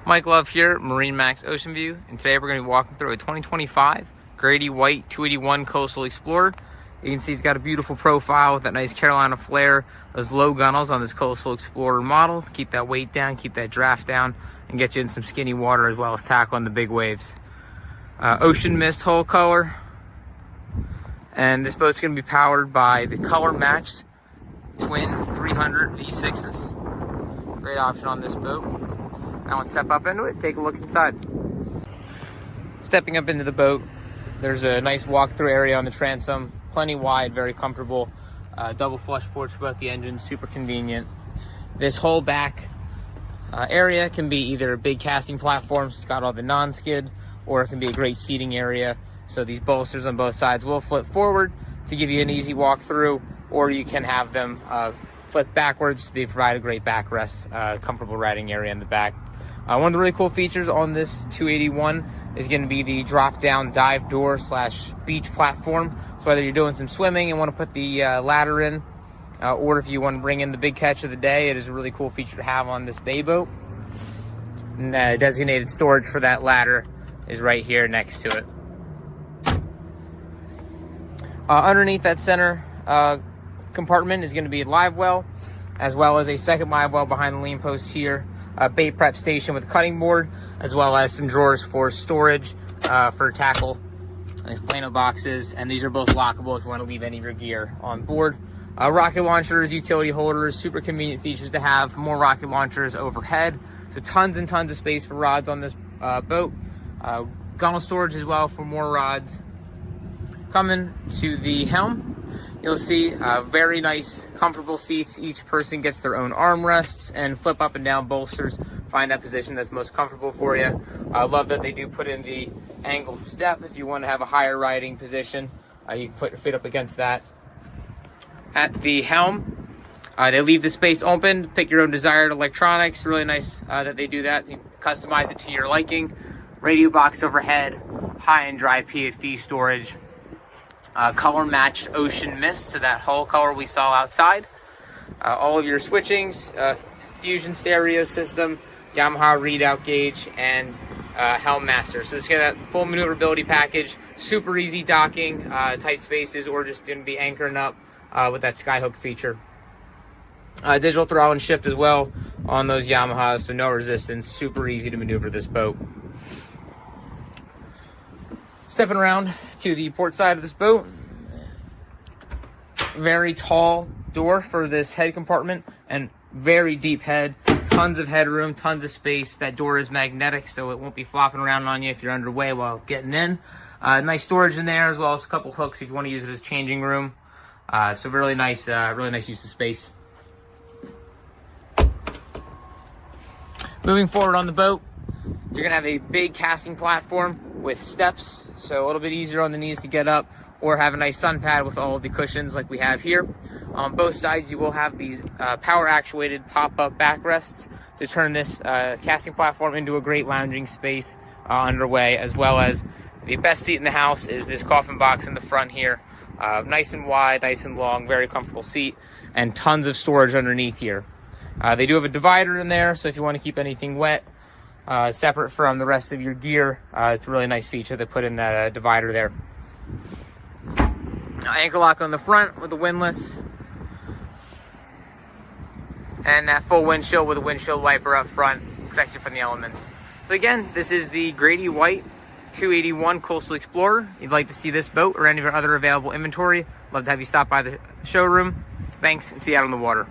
Mike Love here, MarineMax Ocean View, and today we're going to be walking through a 2025 Grady-White 281 Coastal Explorer. You can see it's got a beautiful profile with that nice Carolina flare, those low gunnels on this Coastal Explorer model to keep that weight down, keep that draft down, and get you in some skinny water as well as tackle on the big waves. Ocean mist hull color, and this boat's going to be powered by the color matched twin 300 V6s. Great option on this boat. Now let's step up into it, take a look inside. Stepping up into the boat, there's a nice walk-through area on the transom, plenty wide, very comfortable. Double flush ports for both the engines, super convenient. This whole back area can be either a big casting platform, so it's got all the non-skid, or it can be a great seating area. So these bolsters on both sides will flip forward to give you an easy walk through, or you can have them flip backwards to provide a great backrest, comfortable riding area in the back. One of the really cool features on this 281 is going to be the drop-down dive door / beach platform. So whether you're doing some swimming and want to put the ladder in, or if you want to bring in the big catch of the day, it is a really cool feature to have on this bay boat. And designated storage for that ladder is right here next to it. Underneath that center compartment is going to be a live well, as well as a second live well behind the lean post here. A bait prep station with a cutting board, as well as some drawers for storage for tackle and plano boxes, and these are both lockable if you want to leave any of your gear on board. Rocket launchers, utility holders, super convenient features to have. More rocket launchers overhead, so tons and tons of space for rods on this boat. Gunnel storage as well for more rods. Coming to the helm, you'll see very nice, comfortable seats. Each person gets their own armrests and flip up and down bolsters. Find that position that's most comfortable for you. I love that they do put in the angled step if you want to have a higher riding position. You can put your feet up against that. At the helm, they leave the space open. Pick your own desired electronics. Really nice that they do that. You customize it to your liking. Radio box overhead, high and dry PFD storage. Color matched ocean mist, so that whole color we saw outside. All of your switchings, fusion stereo system, Yamaha readout gauge, and helm master. So this is that full maneuverability package. Super easy docking, tight spaces, or just going to be anchoring up with that skyhook feature. Digital throttle and shift as well on those Yamahas, so no resistance. Super easy to maneuver this boat. Stepping around to the port side of this boat, very tall door for this head compartment and very deep head, tons of headroom, tons of space. That door is magnetic, so it won't be flopping around on you if you're underway while getting in. Nice storage in there, as well as a couple hooks if you want to use it as changing room. So really nice use of space. Moving forward on the boat, you're gonna have a big casting platform with steps, so a little bit easier on the knees to get up, or have a nice sun pad with all of the cushions like we have here. On both sides, you will have these power actuated pop-up backrests to turn this casting platform into a great lounging space underway, as well as the best seat in the house is this coffin box in the front here. Nice and wide, nice and long, very comfortable seat, and tons of storage underneath here. They do have a divider in there, so if you want to keep anything wet, separate from the rest of your gear, it's a really nice feature they put in that divider there. Anchor lock on the front with the windlass, and that full windshield with a windshield wiper up front, protect you from the elements. So again, this is the Grady-White 281 Coastal Explorer. If you'd like to see this boat or any of our other available inventory, love to have you stop by the showroom. Thanks, and see you out on the water.